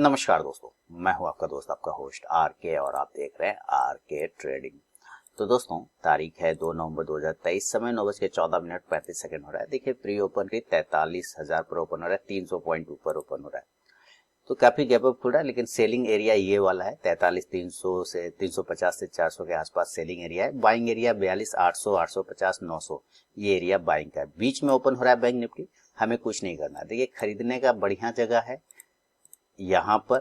नमस्कार दोस्तों, मैं हूं आपका दोस्त, आपका होस्ट आर के, और आप देख रहे हैं आर के ट्रेडिंग। तो दोस्तों, तारीख है 2 नवंबर 2023, समय 9:14 हो रहा है। देखिए, प्री ओपन की 43,000 पर ओपन हो रहा है, 300 पॉइंट ऊपर ओपन हो रहा है। तो काफी गैप अप खुल रहा है, लेकिन सेलिंग एरिया ये वाला है 43,300 से 350 से 400 के आसपास सेलिंग एरिया है। बाइंग एरिया 42,800, 850, 900 ये एरिया बाइंग का है। बीच में ओपन हो रहा है बैंक निफ्टी। हमें कुछ नहीं करना। देखिए, खरीदने का बढ़िया जगह है यहाँ पर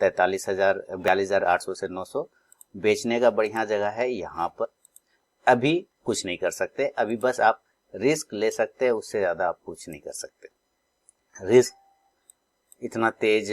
42,800 से 900। बेचने का बढ़िया जगह है यहाँ पर। अभी कुछ नहीं कर सकते, अभी बस आप रिस्क ले सकते हैं, उससे ज्यादा आप कुछ नहीं कर सकते। रिस्क इतना तेज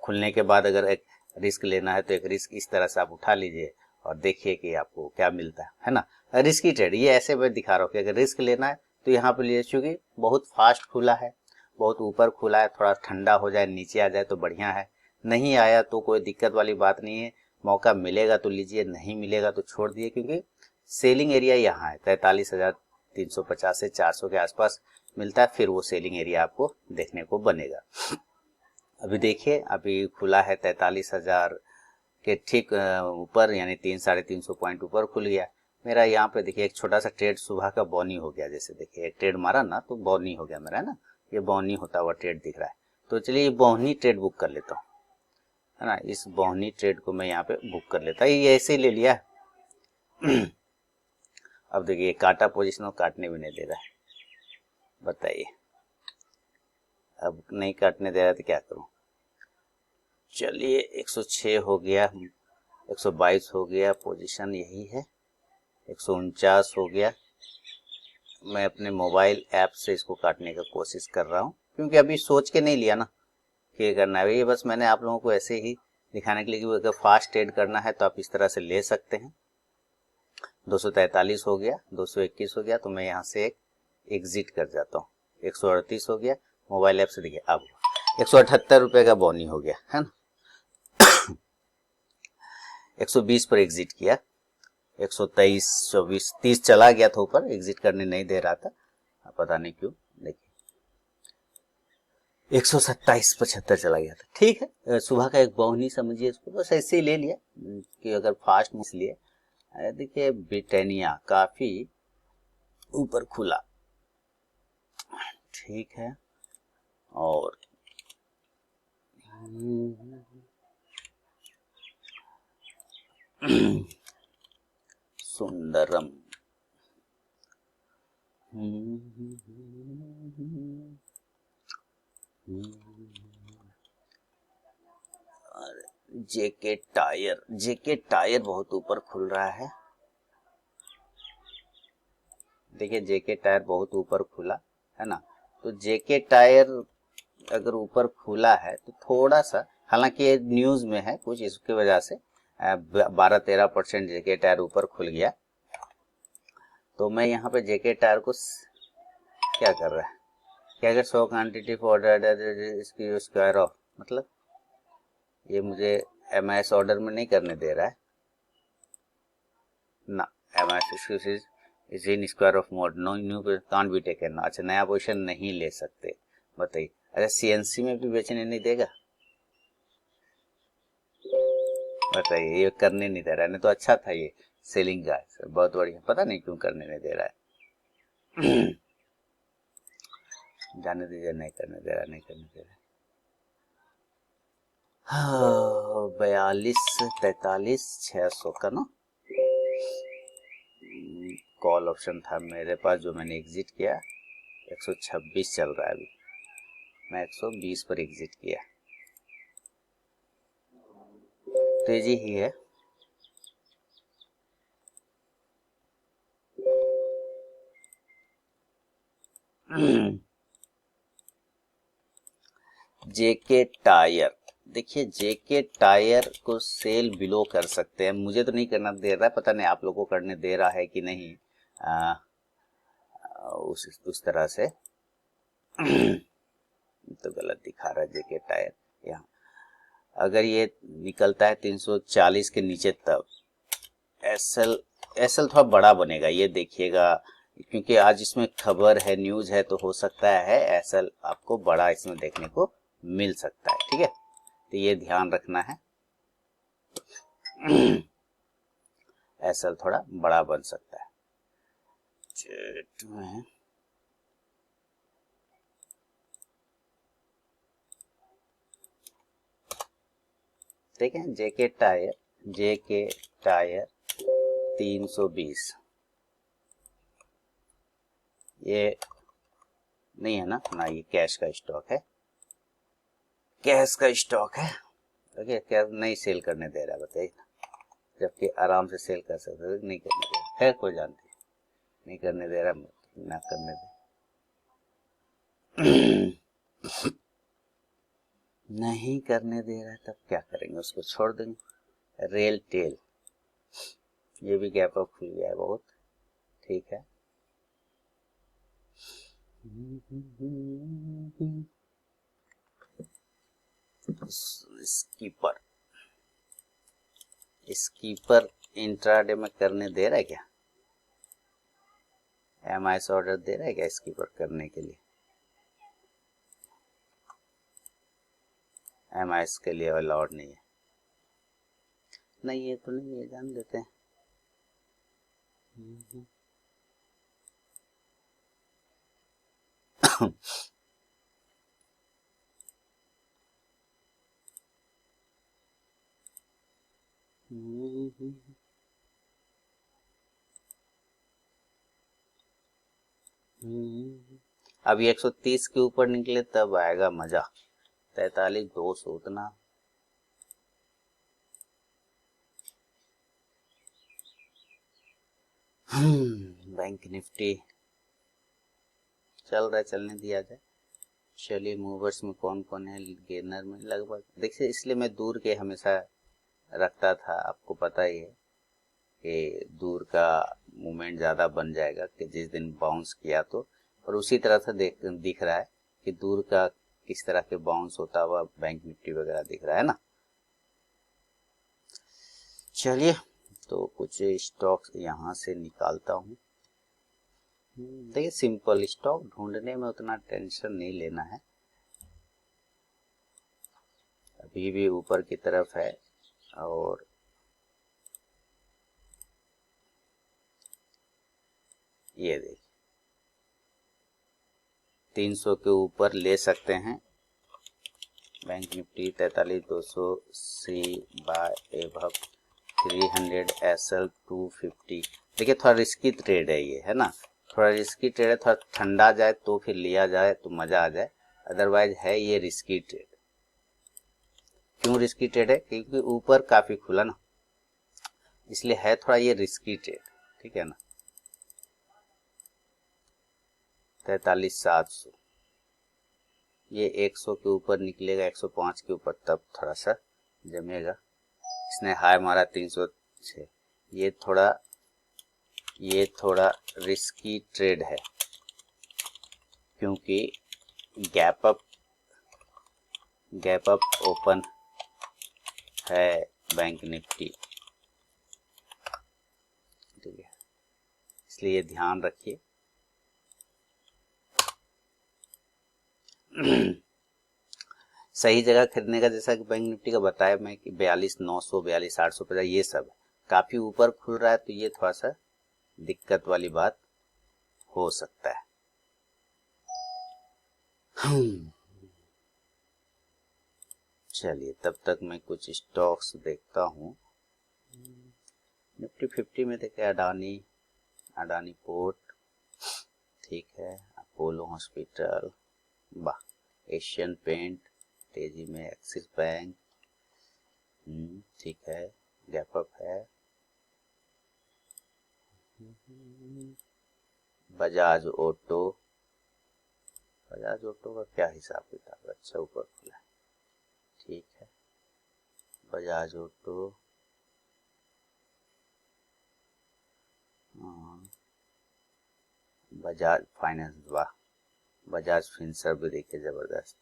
खुलने के बाद अगर एक रिस्क लेना है तो एक रिस्क इस तरह से आप उठा लीजिए और देखिए कि आपको क्या मिलता है ना। रिस्की ट्रेड ये ऐसे मैं दिखा रहा हूँ कि अगर रिस्क लेना है तो यहाँ पर लिए, चूंकि बहुत फास्ट खुला है, बहुत ऊपर खुला है, थोड़ा ठंडा हो जाए, नीचे आ जाए तो बढ़िया है। नहीं आया तो कोई दिक्कत वाली बात नहीं है, मौका मिलेगा तो लीजिए, नहीं मिलेगा तो छोड़ दिए, क्योंकि सेलिंग एरिया यहाँ है 43,350 से 400 के आसपास मिलता है। फिर वो सेलिंग एरिया आपको देखने को बनेगा। अभी देखिए, अभी खुला है 43,000 के ठीक ऊपर, यानी 300-350 पॉइंट ऊपर खुल गया। मेरा यहाँ पे देखिए एक छोटा सा ट्रेड सुबह का बॉनी हो गया। जैसे देखिए एक ट्रेड मारा ना तो बॉनी हो गया मेरा, है ना। ये बॉनी होता हुआ ट्रेड दिख रहा है। तो चलिए ये बॉनी ट्रेड बुक कर लेता हूँ, है ना। इस बॉनी ट्रेड को मैं यहाँ पे बुक कर लेता हूँ। ये ऐसे ही ले लिया। अब देखिए काटा पोजिशन को काटने भी नहीं दे रहा है, बताइए। अब नहीं काटने दे रहा तो क्या करूं। चलिए 106 हो गया, 122 हो गया, पोजीशन यही है, 149 हो गया। मैं अपने मोबाइल ऐप से इसको काटने का कोशिश कर रहा हूँ, क्योंकि अभी सोच के नहीं लिया ना कि करना है। ये बस मैंने आप लोगों को ऐसे ही दिखाने के लिए कि अगर फास्ट ट्रेड करना है तो आप इस तरह से ले सकते हैं। 243 हो गया, 221 हो गया, तो मैं यहाँ से एक एग्जिट कर जाता हूँ। 138 हो गया, मोबाइल ऐप से देखिए अब 178 रुपए का बॉनी हो गया, है ना। 120 पर एग्जिट किया, 123, 24, 30 चला गया था ऊपर, एग्जिट करने नहीं दे रहा था, पता नहीं क्यों। देखिए 127.75 चला गया था। ठीक है, सुबह का एक बॉनी समझिए इसको, बस ऐसे ही ले लिया कि अगर फास्ट में लिए। देखिए ब्रिटानिया काफी ऊपर खुला, ठीक है। और सुंदरम जेके टायर बहुत ऊपर खुल रहा है। देखिए जेके टायर बहुत ऊपर खुला है ना। तो जेके टायर अगर ऊपर खुला है तो थोड़ा सा, हालांकि ये न्यूज में है कुछ, इसकी वजह से 12-13% जेके टायर ऊपर खुल गया। तो मैं यहाँ पे जेके टायर को क्या कर रहा है कि अगर 100 क्वांटिटी फॉर ऑर्डर इसकी स्क्वायर ऑफ, मतलब ये मुझे एमआईएस ऑर्डर में नहीं करने दे रहा है ना। MIS is in square of mode, no new can't be taken. अच्छा, नया पोजीशन नहीं ले सकते, बताइए। अच्छा, सीएनसी में भी बेचने नहीं देगा, बताइए। ये करने नहीं दे रहा है, नहीं तो अच्छा था ये सेलिंग का, बहुत बढ़िया। पता नहीं क्यों करने नहीं दे रहा है। जाने दीजिए, नहीं करने दे रहा, नहीं करने दे रहा। 42-43-600 का ना कॉल ऑप्शन था मेरे पास, जो मैंने एग्जिट किया। 126 चल रहा है अभी, मैं 120 पर एग्जिट किया। तेजी ही है। जेके टायर, देखिए जेके टायर को सेल बिलो कर सकते हैं। मुझे तो नहीं करना दे रहा है, पता नहीं आप लोगों को करने दे रहा है कि नहीं। उस तरह से तो गलत दिखा रहा है जेके टायर। यहाँ अगर ये निकलता है 340 के नीचे, तब एसएल थोड़ा बड़ा बनेगा, ये देखिएगा, क्योंकि आज इसमें खबर है, न्यूज है, तो हो सकता है एसएल आपको बड़ा इसमें देखने को मिल सकता है। ठीक है, तो ये ध्यान रखना है। एसएल थोड़ा बड़ा बन सकता है। ठीक है, जेके टायर 320, ये नहीं है ना, ये कैश का स्टॉक है, कैश का स्टॉक है। ओके, क्या नहीं सेल करने दे रहा है बताइए, जबकि आराम से सेल कर सकते हैं, नहीं करने दे रहा है, कोई जानती नहीं करने दे रहा, ना करने दे। नहीं करने दे रहा है तब क्या करेंगे, उसको छोड़ देंगे। रेल टेल, ये भी गैप अप खुल गया है बहुत, ठीक है। स्कीपर इंट्राडे में करने दे रहा है क्या, एमआईएस ऑर्डर दे रहा है क्या स्कीपर करने के लिए, एमआईएस के लिए अलाउड नहीं है, नहीं ये तो नहीं है, जान देते हैं। अभी 130 के ऊपर निकले तब आएगा मजा। 43,200 उतना। बैंक निफ्टी चल रहा है, चलने दिया जाए। चलिए, मूवर्स में कौन कौन है, गेनर में लगभग देखिए, इसलिए मैं दूर के हमेशा रखता था, आपको पता ही है कि दूर का मूवमेंट ज़्यादा बन जाएगा कि जिस दिन बाउंस किया तो, और उसी तरह से दिख रहा है कि दूर का किस तरह के बाउंस होता हुआ बैंक निफ्टी वगैरह दिख रहा है ना। चलिए, तो कुछ स्टॉक्स यहाँ से निकालता हूँ। देखिए, सिंपल स्टॉक ढूंढने में उतना टेंशन नहीं लेना है, अभी भी ऊपर की तरफ है, और ये देखिए 300 के ऊपर ले सकते हैं। बैंक निफ्टी 43,200 सी बाय एबव 300 एसएल 250। देखिए, थोड़ा रिस्की ट्रेड है ये, है ना, थोड़ा रिस्की ट्रेड है, थोड़ा ठंडा जाए तो फिर लिया जाए तो मजा आ जाए, अदरवाइज है ये रिस्की ट्रेड। क्यों रिस्की ट्रेड है, क्योंकि ऊपर काफी खुला ना, इसलिए है थोड़ा ये रिस्की ट्रेड, ठीक है ना। 43,700, ये 100 के ऊपर निकलेगा, 105 के ऊपर, तब थोड़ा सा जमेगा। इसने हाई मारा 306, ये थोड़ा रिस्की ट्रेड है, क्योंकि गैप अप ओपन है बैंक निफ्टी, ठीक है, इसलिए ध्यान रखिए। सही जगह खरीदने का, जैसा कि बैंक निफ्टी का बताया मैं कि 42,900 42,850 ये सब काफी ऊपर खुल रहा है, तो ये थोड़ा सा दिक्कत वाली बात हो सकता है। चलिए, तब तक मैं कुछ स्टॉक्स देखता हूँ। निफ्टी 50 में देखे अडानी पोर्ट, ठीक है, अपोलो हॉस्पिटल, वाह, एशियन पेंट तेजी में, एक्सिस बैंक, ठीक है, गैप अप है, बजाज ऑटो का क्या हिसाब किताब, अच्छा ऊपर खुला है, ठीक है, बजाज ऑटो, बजाज फाइनेंस, वाह, बजाज फिनसर्व भी देखिए जबरदस्त।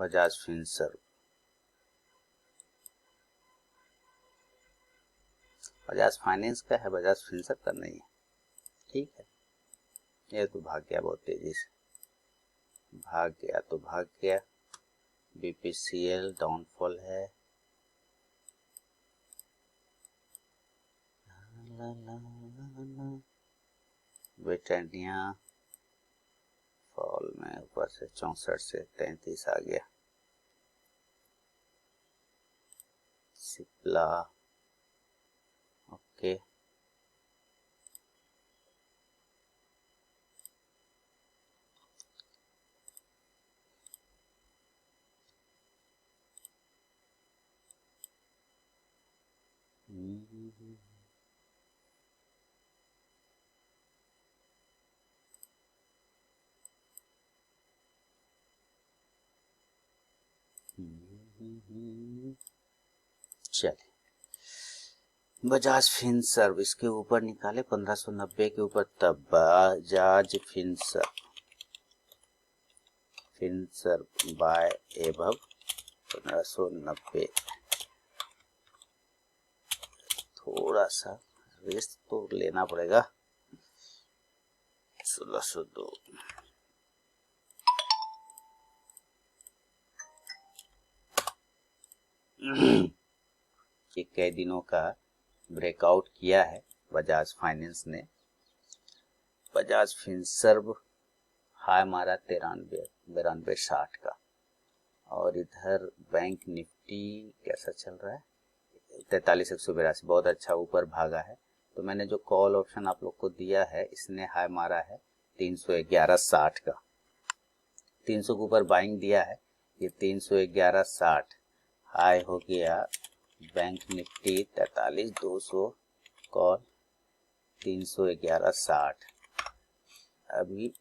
बजाज फिनसर्व, बजाज फाइनेंस का है, बजाज फिनसर्व का नहीं है। ठीक है, ये तो भाग गया, बहुत तेजी से भाग गया तो भाग गया। बीपीसीएल डाउनफॉल है। ब्रिटानिया फॉल में ऊपर से 64 से 33 आ गया। सिप्ला ओके, चलिए बजाज फिनसर्व इसके ऊपर निकाले 1590 के ऊपर, तब बजाज फिनसर्व बाय एबव 1590। थोड़ा सा रिस्क तो लेना पड़ेगा। 1602 कई दिनों का ब्रेकआउट किया है बजाज फाइनेंस ने। बजाज फिनसर्व हाई मारा 93-92-60 का, और इधर बैंक निफ्टी कैसा चल रहा है 43,182, बहुत अच्छा ऊपर भागा है। तो मैंने जो कॉल ऑप्शन आप लोग को दिया है इसने हाई मारा है 311.60 का, 300 के ऊपर बाइंग दिया है, ये 311.60 हाई हो गया। बैंक निफ्टी 43,200 कॉल 311.60, अभी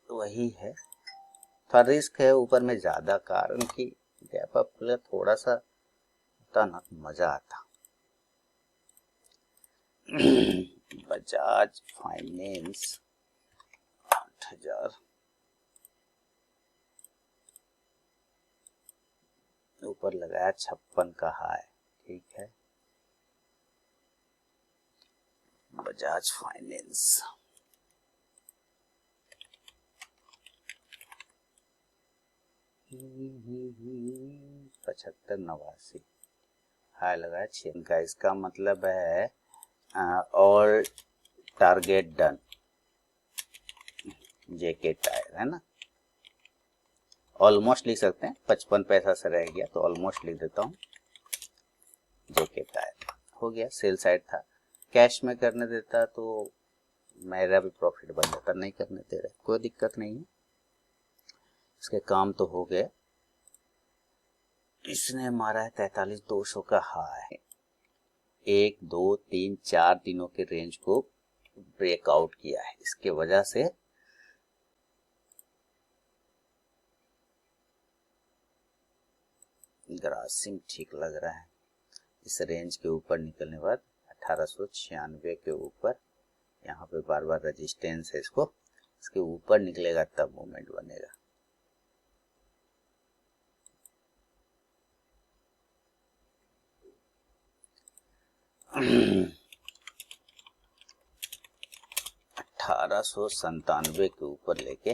वही है। थोड़ा रिस्क है ऊपर में ज्यादा, कारण कि गैप अप खुला, थोड़ा सा होता ना मजा आता। बजाज फाइनेंस 8,000 ऊपर लगाया, 56 का हाई। ठीक है, बजाज फाइनेंस 75-89 हाई लगाया 6 का। इसका मतलब है ऑल टारगेट डन, जेके टायर है ना, ऑलमोस्ट लिख सकते हैं, 55 पैसा से रह गया तो ऑलमोस्ट लिख देता हूँ। जेके टायर हो गया, सेल साइड था, कैश में करने देता तो मेरा भी प्रॉफिट बन जाता, नहीं करने दे रहे, कोई दिक्कत नहीं है, इसके काम तो हो गए। इसने मारा है 43,200 का हाई, 1 2 3 4 दिनों के रेंज को ब्रेकआउट किया है, इसके वजह से ग्रासिम ठीक लग रहा है। इस रेंज के ऊपर निकलने के बाद 1896 के ऊपर, यहाँ पे बार बार रेजिस्टेंस है, इसके ऊपर निकलेगा तब मूवमेंट बनेगा। $1897 के ऊपर लेके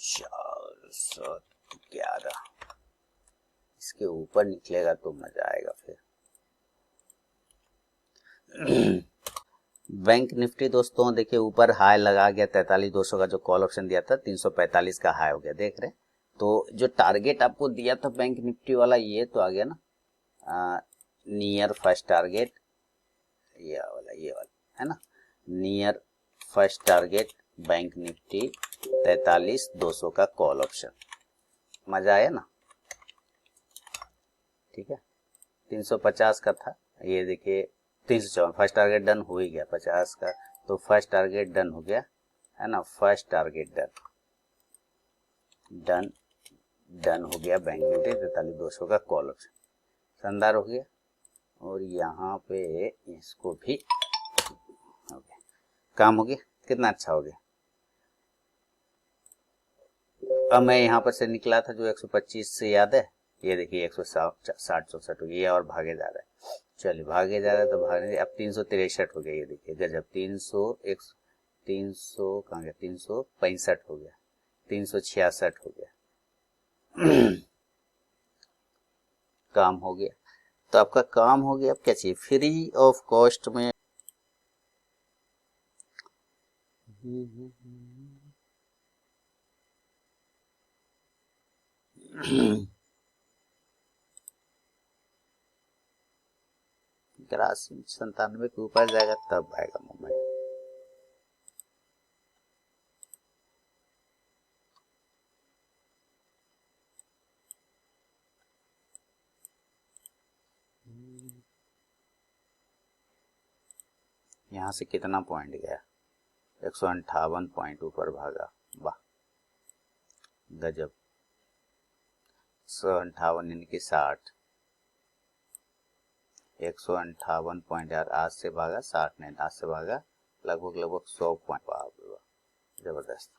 411 इसके ऊपर निकलेगा तो मजा आएगा फिर। बैंक निफ्टी दोस्तों देखिए ऊपर हाई लगा गया, 43,200 का जो कॉल ऑप्शन दिया था 345 का हाई हो गया, देख रहे। तो जो टारगेट आपको दिया था बैंक निफ्टी वाला, ये तो आ गया ना, नियर फर्स्ट टारगेट, ये वाला है ना, near first target bank Nifty 43,200 का कॉल ऑप्शन, मजा आया ना। ठीक है, 350 का था, ये देखिए 354, फर्स्ट टारगेट डन हो ही गया 50 का, तो फर्स्ट टारगेट डन हो गया है ना, फर्स्ट टारगेट डन हो गया बैंक निफ्टी 43,200 का कॉल ऑप्शन, शानदार हो गया। और यहाँ पे इसको भी हो गया, काम हो गया, कितना अच्छा हो गया। अब मैं यहाँ पर से निकला था जो 125 से, याद है, ये देखिए 160-64 हो गया, ये और भागे जा रहा है। चलिए भागे जा रहा है तो भागे, अब 363 हो गया, ये देखिए गजब, 300 कहाँ गया, 365 हो गया, 366 हो गया। काम हो गया। तो आपका काम हो गया। अब क्या चाहिए, फ्री ऑफ कॉस्ट में ग्रास 97 के ऊपर जाएगा तब आएगा मूवमेंट। यहाँ से कितना पॉइंट गया, 158 पॉइंट ऊपर भागा, वाह गजब। 158 यानी कि 60, 158 पॉइंट यार, आज से भागा 60 नहीं, आज से भागा लगभग 100 पॉइंट, वाह जबरदस्त।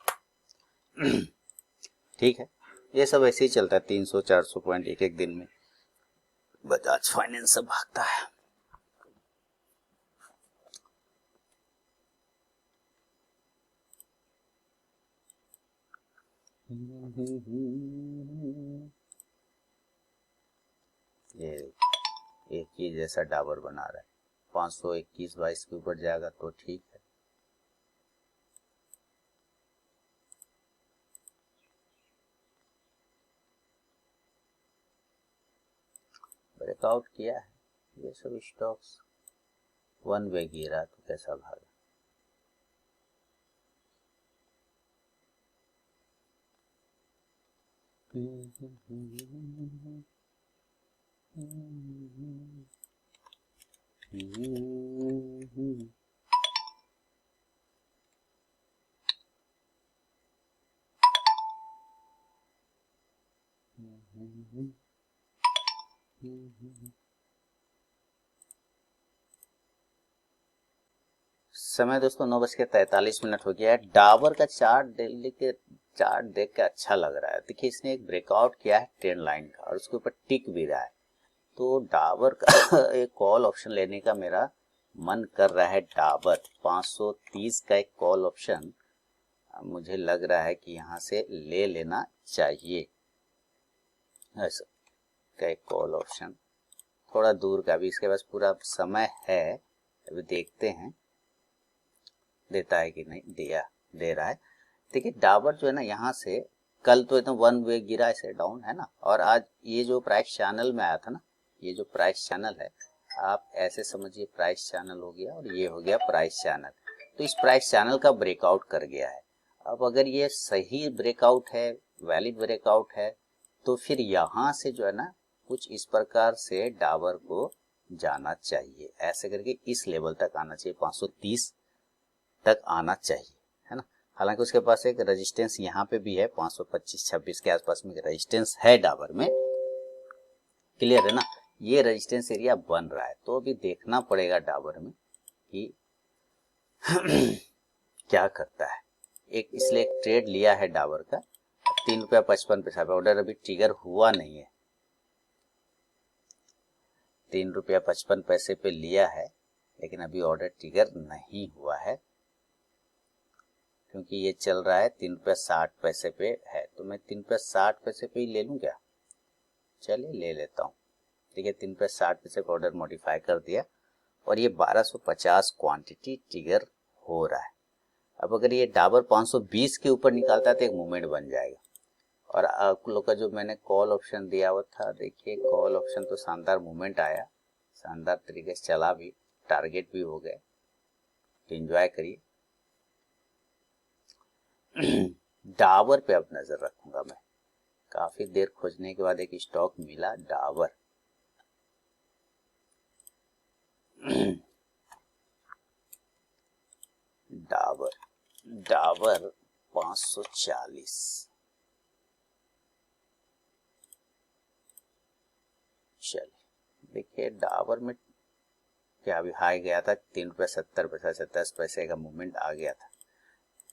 ठीक है, ये सब ऐसे ही चलता है, 300-400 पॉइंट एक एक दिन में बजाज फाइनेंस से भागता है। ये एक ही जैसा डाबर बना रहा है, 521-22 के ऊपर जाएगा तो ठीक है। ब्रेकआउट किया है, ये सब स्टॉक्स वन वे गिरा तो कैसा भागा। समय दोस्तों 9:43 हो गया है। डाबर का चार्ट दिल्ली के चार्ट देख के अच्छा लग रहा है। देखिए इसने एक ब्रेकआउट किया है ट्रेंड लाइन का और उसके ऊपर टिक भी रहा है, तो डाबर का एक कॉल ऑप्शन लेने का मेरा मन कर रहा है। डाबर 530 का एक कॉल ऑप्शन मुझे लग रहा है कि यहाँ से ले लेना चाहिए। ऐसा का एक कॉल ऑप्शन थोड़ा दूर का भी, इसके पास पूरा समय है, अभी देखते हैं देता है कि नहीं। दे रहा है। देखिए डाबर जो है ना, यहाँ से कल तो एकदम वन वे गिरा, ऐसे डाउन है ना, और आज ये जो प्राइस चैनल में आया था ना, ये जो प्राइस चैनल है, आप ऐसे समझिए प्राइस चैनल हो गया और ये हो गया प्राइस चैनल। तो इस प्राइस चैनल का ब्रेकआउट कर गया है। अब अगर ये सही ब्रेकआउट है, वैलिड ब्रेकआउट है, तो फिर यहाँ से जो है ना कुछ इस प्रकार से डाबर को जाना चाहिए, ऐसे करके इस लेवल तक आना चाहिए, 530 तक आना चाहिए, है ना। हालांकि उसके पास एक रेजिस्टेंस यहाँ पे भी है, 525-26 के आसपास में रेजिस्टेंस है डाबर में, क्लियर है ना। ये रेजिस्टेंस एरिया बन रहा है, तो अभी देखना पड़ेगा डाबर में कि क्या करता है। एक इसलिए एक ट्रेड लिया है डाबर का, 3.55 पे ऑर्डर अभी ट्रिगर हुआ नहीं है, 3.55 पे लिया है, लेकिन अभी ऑर्डर ट्रिगर नहीं हुआ है, क्योंकि ये चल रहा है 3.60 पे है। तो मैं 3.60 पे ही ले लूं क्या, चलिए ले लेता हूँ। ठीक है, 3.60 पे ऑर्डर मॉडिफाई कर दिया और ये 1250 क्वांटिटी ट्रिगर हो रहा है। अब अगर ये डाबर 520 के ऊपर निकालता है तो एक मूवमेंट बन जाएगा। और आप लोग का जो मैंने कॉल ऑप्शन दिया हुआ था, देखिए कॉल ऑप्शन तो शानदार मूवमेंट आया, शानदार तरीके से चला भी, टारगेट भी हो गए, तो एंजॉय करिए। डाबर पे अब नजर रखूंगा मैं, काफी देर खोजने के बाद एक स्टॉक मिला, डाबर। डाबर 540, चलिए देखिए डाबर में क्या अभी हाई गया था, 3.70 10 पैसे का मूवमेंट आ गया था।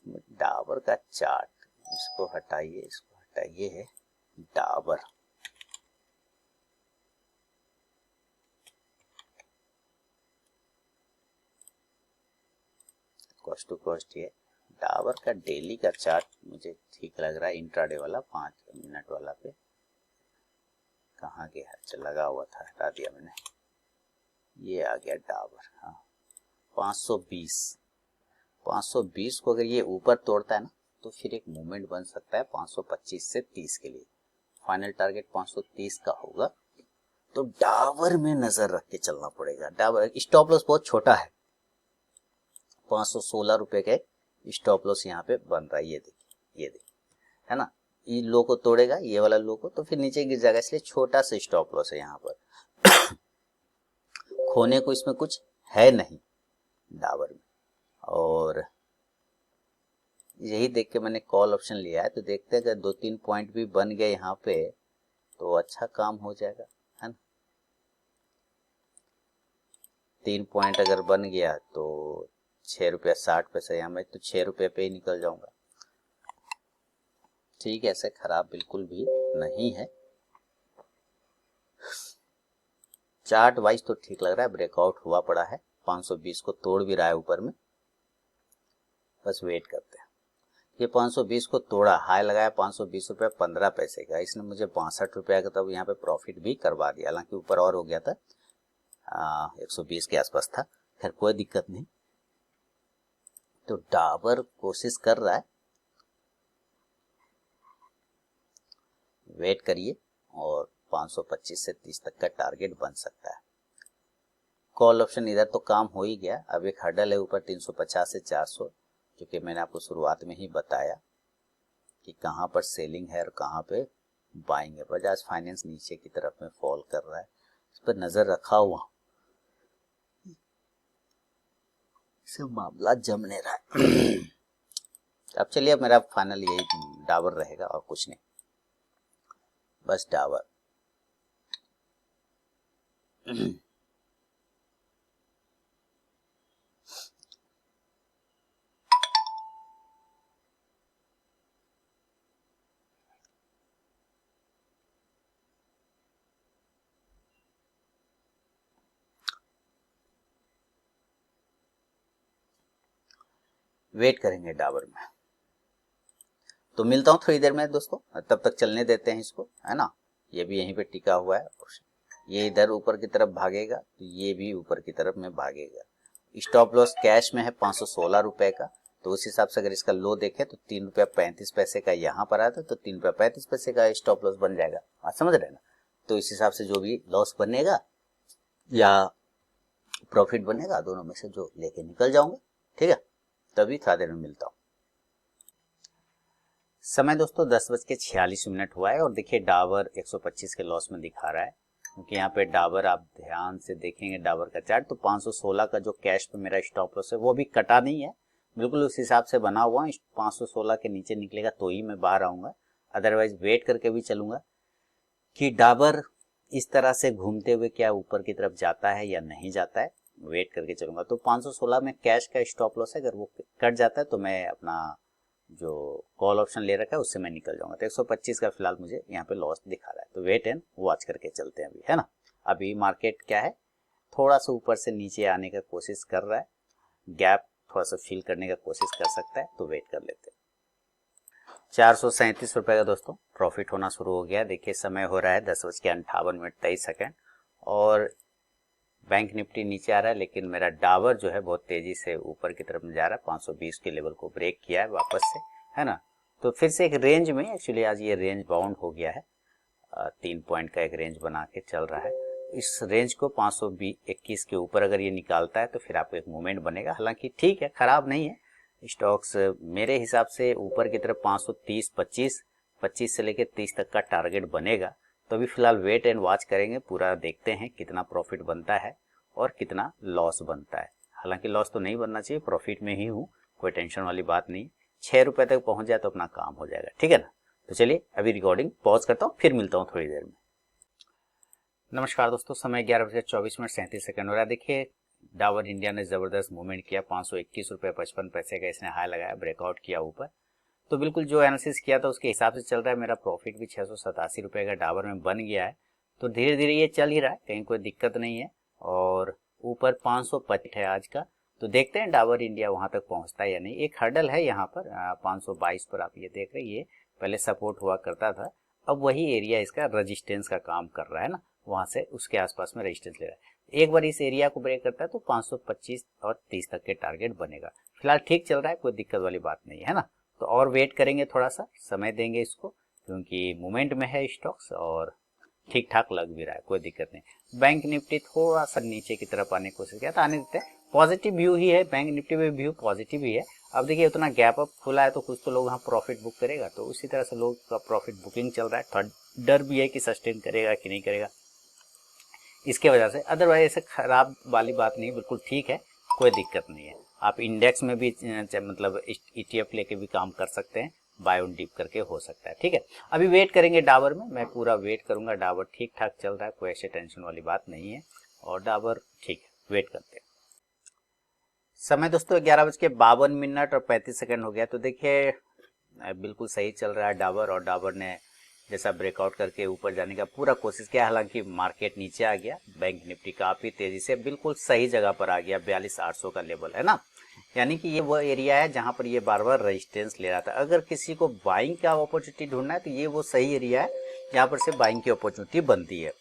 डाबर का चार्ट, इसको हटाइए, इसको सकता है, ये है डाबर। कॉस्ट टू कॉस्ट ये डाबर का डेली का चार्ट मुझे ठीक लग रहा है, इंट्राडे वाला 5 मिनट वाला पे कहाँ गया है, अच्छा लगा हुआ था, हटा दिया मैंने, ये आ गया डाबर। हाँ 520 को अगर ये ऊपर तोड़ता है ना तो फिर एक मूवमेंट बन सकता है 525 से 30 के लिए। फाइनल टारगेट 530 का होगा, तो डाबर में नजर रख के चलना पड़ेगा। डाबर स्टॉप लॉस बहुत छोटा है, 516 रुपए का स्टॉप लॉस यहाँ पे बन रहा है, ये देखिए है ना, ये लो को तोड़ेगा, ये वाला लो को, तो फिर नीचे गिर जाएगा, इसलिए छोटा सा स्टॉप लॉस है यहाँ पर। खोने को इसमें कुछ है नहीं डाबर में, और यही देख के मैंने कॉल ऑप्शन लिया है। तो देखते हैं अगर 2-3 पॉइंट भी बन गए यहाँ पे तो अच्छा काम हो जाएगा, है ना। 3 पॉइंट अगर बन गया तो 6 रुपया 60 पैसा, यहाँ मैं तो 6 रुपये पे ही निकल जाऊंगा। ठीक है, ऐसे खराब बिल्कुल भी नहीं है, चार्ट वाइज तो ठीक लग रहा है, ब्रेकआउट हुआ पड़ा है, 520 को तोड़ भी रहा है ऊपर में, बस वेट करते हैं। ये 520 को तोड़ा, हाई लगाया 520 रुपये 15 पैसे का, इसने मुझे 62 रुपया का तब यहाँ पे प्रॉफिट भी करवा दिया, हालांकि ऊपर और हो गया था, 120 के आसपास था, खैर कोई दिक्कत नहीं। तो डाबर कोशिश कर रहा है, वेट करिए, और 525 से 30 तक का टारगेट बन सकता है। कॉल ऑप्शन इधर तो काम हो ही गया, अब एक हर्डल है ऊपर 350 से 400, जो कि मैंने आपको शुरुआत में ही बताया कि कहाँ पर सेलिंग है और कहाँ पे बाइंग है। बजाज फाइनेंस नीचे की तरफ में फॉल कर रहा है, इस पर नजर रखा हुआ, इसे मामला जमने रहा है। अब चलिए, अब मेरा फाइनल यही डाबर रहेगा और कुछ नहीं, बस डाबर। वेट करेंगे डाबर में, तो मिलता हूं थोड़ी देर में दोस्तों, तब तक चलने देते हैं इसको, है ना। ये भी यहीं पे टिका हुआ है, ये इधर ऊपर की तरफ भागेगा तो ये भी ऊपर की तरफ में भागेगा। स्टॉप लॉस कैश में है 516 रुपए का, तो उस हिसाब से अगर इसका लो देखें तो 3 रुपया 35 पैसे का यहाँ पर आया था, तो 3 रुपया 35 पैसे का स्टॉप लॉस बन जाएगा, आप समझ रहे हैं ना। तो इस हिसाब से जो भी लॉस बनेगा या प्रॉफिट बनेगा, दोनों में से जो लेके निकल जाऊंगा, ठीक है। तभी थोड़ा देर में मिलता हूँ। समय दोस्तों 10:46 हुआ है, और देखिए डाबर 125 के लॉस में दिखा रहा है, क्योंकि यहाँ पे डाबर आप ध्यान से देखेंगे डाबर का चार्ट, तो 516 का जो कैश पे मेरा स्टॉप लॉस है वो भी कटा नहीं है, बिल्कुल उस हिसाब से बना हुआ। 516 के नीचे निकलेगा तो ही मैं बाहर आऊंगा, अदरवाइज वेट करके भी चलूंगा कि डाबर इस तरह से घूमते हुए क्या ऊपर की तरफ जाता है या नहीं जाता है, वेट करके चलूंगा। तो 516 में कैश का स्टॉप लॉस है, अगर वो कट जाता है तो मैं अपना जो कॉल ऑप्शन ले रखा है उससे मैं निकल जाऊंगा। तो 125 का फिलहाल मुझे यहाँ पे लॉस दिखा रहा है, तो वेट एंड वॉच करके चलते हैं अभी, है ना। अभी मार्केट क्या है, थोड़ा सा ऊपर से नीचे आने का कोशिश कर रहा है, गैप थोड़ा सा फिल करने का कोशिश कर सकता है, तो वेट कर लेते हैं। 437 रुपए का दोस्तों प्रॉफिट होना शुरू हो गया। देखिए समय हो रहा है 10:58 और बैंक निफ्टी नीचे आ रहा है, लेकिन मेरा डाबर जो है बहुत तेजी से ऊपर की तरफ में जा रहा है, 520 के लेवल को ब्रेक किया है वापस से, है ना। तो फिर से एक रेंज में, एक्चुअली आज ये रेंज बाउंड हो गया है, 3 पॉइंट का एक रेंज बना के चल रहा है। इस रेंज को 521 के ऊपर अगर ये निकालता है तो फिर आपको एक मूवमेंट बनेगा, हालांकि ठीक है, खराब नहीं है। स्टॉक्स मेरे हिसाब से ऊपर की तरफ 530, 25 से लेकर 30 तक का टारगेट बनेगा। तो अभी फिलहाल वेट एंड वॉच करेंगे, पूरा देखते हैं कितना प्रॉफिट बनता है और कितना लॉस बनता है। हालांकि लॉस तो नहीं बनना चाहिए, प्रॉफिट में ही हूँ, कोई टेंशन वाली बात नहीं। 6 रुपए तक पहुंच जाए तो अपना काम हो जाएगा, ठीक है ना। तो चलिए अभी रिकॉर्डिंग पॉज करता हूँ, फिर मिलता हूँ थोड़ी देर में। नमस्कार दोस्तों, समय 11:24 हो रहा है। देखिए डाबर इंडिया ने जबरदस्त मूवमेंट किया, 521 रुपये 55 पैसे का इसने हाई लगाया, ब्रेकआउट किया ऊपर। तो बिल्कुल जो एनालिसिस किया था उसके हिसाब से चल रहा है। मेरा प्रॉफिट भी 687 रुपये का डाबर में बन गया है। तो धीरे धीरे ये चल ही रहा है, कहीं कोई दिक्कत नहीं है। और ऊपर 525 है आज का, तो देखते हैं डाबर इंडिया वहां तक पहुंचता है या नहीं। एक हर्डल है यहाँ पर 522 पर, आप ये देख रहे हैं, ये पहले सपोर्ट हुआ करता था, अब वही एरिया इसका रेजिस्टेंस का काम कर रहा है ना, वहां से उसके आसपास में रेजिस्टेंस ले रहा है। एक बार इस एरिया को ब्रेक करता है तो 525 और 30 तक के टारगेट बनेगा। फिलहाल ठीक चल रहा है, कोई दिक्कत वाली बात नहीं है ना। तो और वेट करेंगे, थोड़ा सा समय देंगे इसको, क्योंकि मूवमेंट में है स्टॉक्स और ठीक ठाक लग भी रहा है, कोई दिक्कत नहीं। बैंक निफ्टी थोड़ा सा नीचे की तरफ आने की कोशिश किया था, आने देते हैं। पॉजिटिव व्यू ही है, बैंक निफ्टी में व्यू पॉजिटिव ही है। अब देखिए उतना गैप अप खुला है तो कुछ तो लोग यहाँ प्रॉफिट बुक करेगा, तो उसी तरह से लोग का प्रॉफिट बुकिंग चल रहा है। थोड़ा डर भी है कि सस्टेन करेगा कि नहीं करेगा, इसके वजह से। अदरवाइज ऐसे खराब वाली बात नहीं, बिल्कुल ठीक है, कोई दिक्कत नहीं है। आप इंडेक्स में भी मतलब ETF लेके भी काम कर सकते हैं, बाय ऑन डिप करके हो सकता है, ठीक है। अभी वेट करेंगे डाबर में, मैं पूरा वेट करूंगा। डाबर ठीक ठाक चल रहा है, कोई ऐसे टेंशन वाली बात नहीं है, और डाबर ठीक है, वेट करते हैं। समय दोस्तों 11:52 और 35 सेकंड हो गया। तो देखिए बिल्कुल सही चल रहा है डाबर, और डाबर ने जैसा ब्रेकआउट करके ऊपर जाने का पूरा कोशिश किया, हालांकि मार्केट नीचे आ गया। बैंक निफ्टी काफी तेजी से बिल्कुल सही जगह पर आ गया, 42,800 का लेवल है ना, यानी कि ये वो एरिया है जहां पर ये बार बार रेजिस्टेंस ले रहा था। अगर किसी को बाइंग का अपॉर्चुनिटी ढूंढना है तो ये वो सही एरिया है जहां पर से बाइंग की अपॉर्चुनिटी बनती है।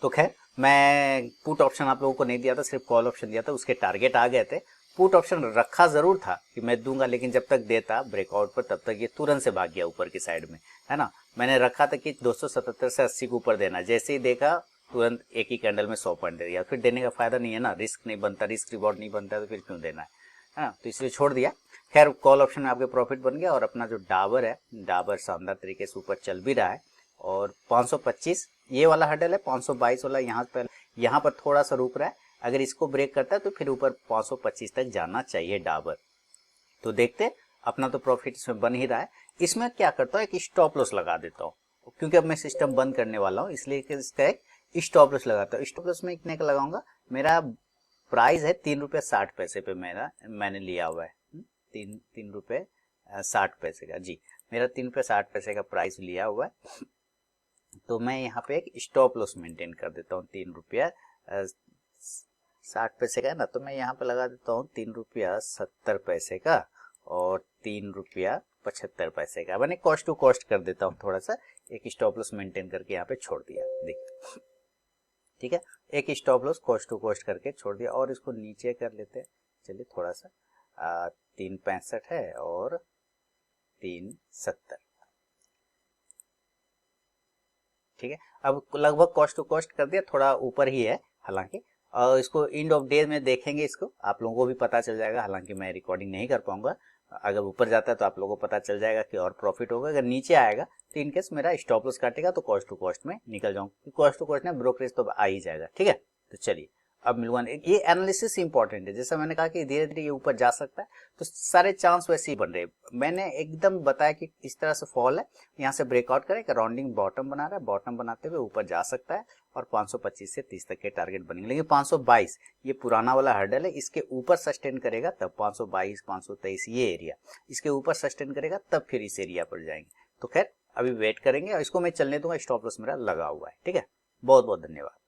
तो खैर मैं पुट ऑप्शन आप लोगों को नहीं दिया था, सिर्फ कॉल ऑप्शन दिया था, उसके टारगेट आ गए थे। पुट ऑप्शन रखा जरूर था कि मैं दूंगा, लेकिन जब तक देता ब्रेकआउट पर तब तक ये तुरंत से भाग गया ऊपर की साइड में, है ना। मैंने रखा था कि 277 से 80 के ऊपर देना, जैसे ही देखा तुरंत एक ही कैंडल में 100 पॉइंट दे दिया। फिर देने का फायदा नहीं है ना, रिस्क नहीं बनता, रिस्क रिवॉर्ड नहीं बनता, तो फिर क्यों देना है ना, तो इसलिए छोड़ दिया। खैर कॉल ऑप्शन में आपके प्रॉफिट बन गया, और अपना जो डाबर है, डाबर शानदार तरीके से ऊपर चल भी रहा है। और 525 ये वाला हर्डल है, 522 वाला यहाँ पर थोड़ा सा रुक रहा है। अगर इसको ब्रेक करता है तो फिर ऊपर 525 तक जाना चाहिए डाबर। तो देखते, अपना तो प्रॉफिट इसमें बन ही रहा है। इसमें क्या करता हूँ, एक स्टॉप लॉस लगा देता हूँ, क्योंकि अब मैं सिस्टम बंद करने वाला हूँ, इसलिए इसका एक स्टॉप लॉस लगाता हूँ। स्टॉप लॉस में इतने का लगाऊंगा, मेरा प्राइस है 3 रुपये 60 पैसे पे मैंने लिया हुआ है, 3 रुपये 60 पैसे का, जी मेरा 3 रुपये 60 पैसे का प्राइस लिया हुआ है। तो मैं यहाँ पे एक स्टॉप लॉस मेंटेन कर देता हूँ 3 रुपया 60 पैसे का है ना, तो मैं यहाँ पे लगा देता हूँ 3 रुपया 70 पैसे का और 3 रुपया 75 पैसे का। मैंने कॉस्ट टू कॉस्ट कर देता हूँ, थोड़ा सा एक स्टॉप लॉस मेंटेन करके यहाँ पे छोड़ दिया, देख ठीक है, एक stop loss cost to cost करके छोड़ दिया। और इसको नीचे कर लेते हैं, चलिए थोड़ा सा 365 है और 370, ठीक है। अब लगभग कॉस्ट टू कॉस्ट कर दिया, थोड़ा ऊपर ही है हालांकि, और इसको एंड ऑफ डे में देखेंगे, इसको आप लोगों को भी पता चल जाएगा। हालांकि मैं रिकॉर्डिंग नहीं कर पाऊंगा, अगर ऊपर जाता है तो आप लोगों को पता चल जाएगा कि और प्रॉफिट होगा। अगर नीचे आएगा तो इनकेस मेरा स्टॉप लॉस काटेगा तो कॉस्ट टू कॉस्ट में निकल जाऊंगा, कॉस्ट टू कॉस्ट में ब्रोकरेज तो आ ही जाएगा, ठीक है। तो चलिए अब मिलूंगा। ये एनालिसिस इंपॉर्टेंट है, जैसा मैंने कहा कि धीरे धीरे ये ऊपर जा सकता है, तो सारे चांस वैसे ही बन रहे हैं। मैंने एकदम बताया कि इस तरह से फॉल है, यहाँ से ब्रेकआउट करे, राउंडिंग बॉटम बना रहा है, बॉटम बनाते हुए ऊपर जा सकता है और 525 से 30 तक के टारगेट बनेंगे। लेकिन 522 ये पुराना वाला हर्डल है, इसके ऊपर सस्टेन करेगा तब 522 523 ये एरिया इसके ऊपर सस्टेन करेगा तब फिर इस एरिया पर जाएंगे। तो खैर अभी वेट करेंगे, और इसको मैं चलने दूंगा, स्टॉप लॉस मेरा लगा हुआ है, ठीक है। बहुत बहुत धन्यवाद।